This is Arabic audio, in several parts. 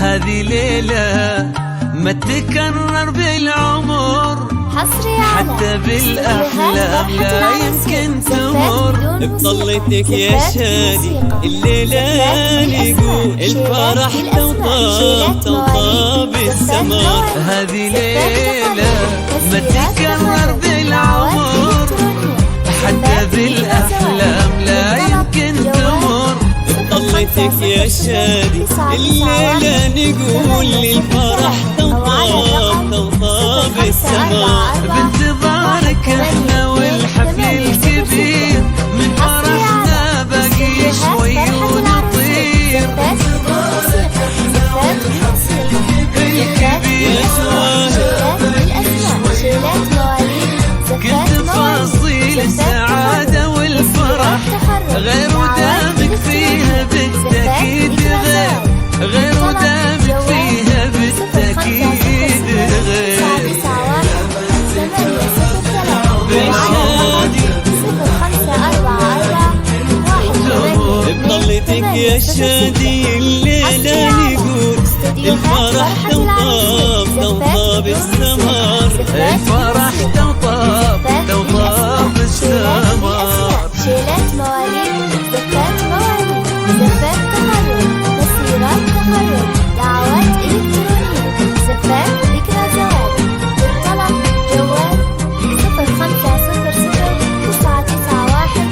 هذه ليلة ما تكرر بالعمر، حتى بالأحلام لا يمكن تمر. بطلتك يا شادي الليلة نقول الفرح توطى توطى بالسماء. هذه ليلة ما تكرر بالعمر، حتى بالأحلام لا يمكن تمر. بطلتك يا شادي الليلة نقول الفرح توطى توطى بالسماء. بانتظارك احنا والحفل الكبير، من فرحنا باقي شوي ونطير. كل تفاصيل السعادة والفرح غير ودامك فيها بالتأكيد غير ودامك فيها بالتأكيد غير. بطلتك يا شادي الليلة نقول الفرح توطى توطى بالسمار. الفرح توطى توطى بالسمار. شيلات مواليد، زفات مواليد، زفات تخرج، تسييرات تخرج، دعوات إلكترونية، زفات ذكرى زواج. للطلب جوال 0500 991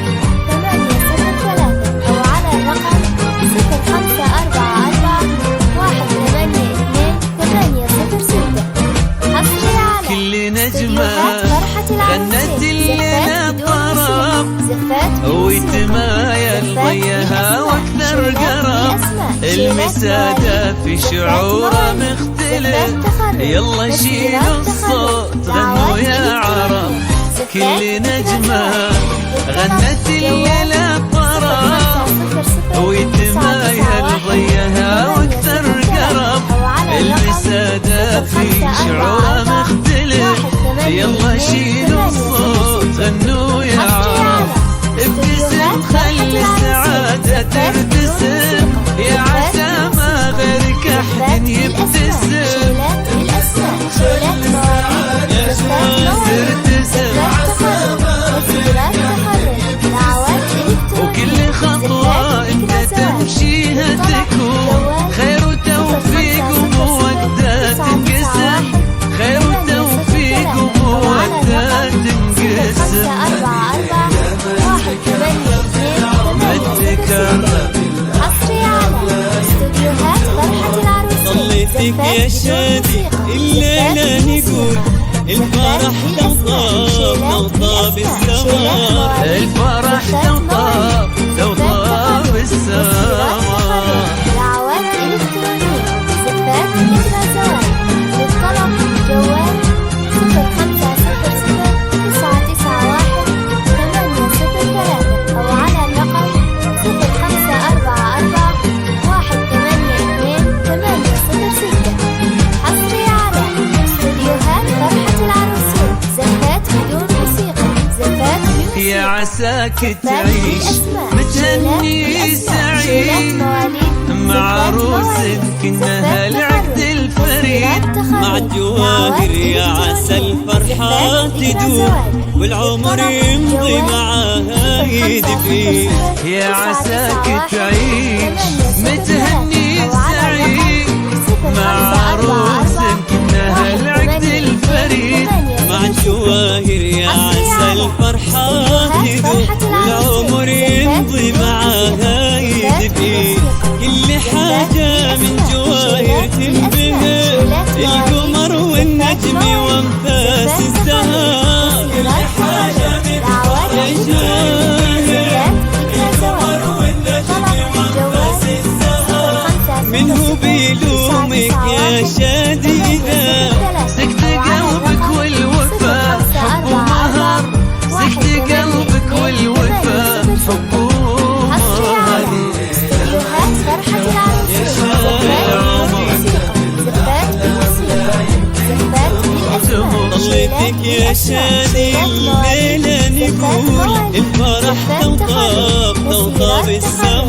803 أو على الرقم 0544 182 806. حصري على كل نجمة غنت الليلة طرب، ويتمايل ضيها واكثر قرب. المسادة في شعوره مختلف، يلا شيلوا الصوت غنوا يا عرب. كل نجمة غنت الليلة طرب، ويتمايل ضيها واكثر قرب. المسادة في شعوره مختلف، يلا شيلوا الصوت غنوا يا عرب. ابتسم خلي السعادة ترتسم، يا عسى ما غيرك أحد يبتسم. وكل خطوة انت تمشيها تكون خير وتوفيق ومودة تنقسم، خير وتوفيق ومودة تنقسم. حصري على استوديوهات فرحة العروسين. بطلتك يا شادي الليلة نقول الفرح توطى توطى بالسماء. الفرح توطى توطى بالسماء. دعوات إلكترونية، زفات ذكرى زواج. للطلب جوال 0500 991 803 أو على الرقم 0544 182 806. حصري على استوديوهات فرحة العروسين. زفات بدون موسيقى، زفات يا عساك تعيش متهني سعيد مع عروسك كنها العقد الفريد. مع الجواهر يا عسى الفرحة تدوم، والعمر يمضي معاها يد بيد. يا عساك تعيش متهني سعيد مع عروسك كنها العقد الفريد. مع الجواهر يا عسى الفرحة تدوم، والعمر يمضي معاها يد بيد. كل حاجة من جواهر تنبهر، القمر والنجم وانفاس الزهر. كل حاجة من جواهر القمر والنجم وانفاس الزهر. منه بيلومك يا شادي إذا سكت قلبك والوفا حب ومهر، سكت قلبك والوفا حب ومهر. استوديوهات فرحة العروسين. زفات بالموسيقى، زفات بالأسماء. طلتك يا شادي الليلة نقول الفرح توطى توطى بالسماء.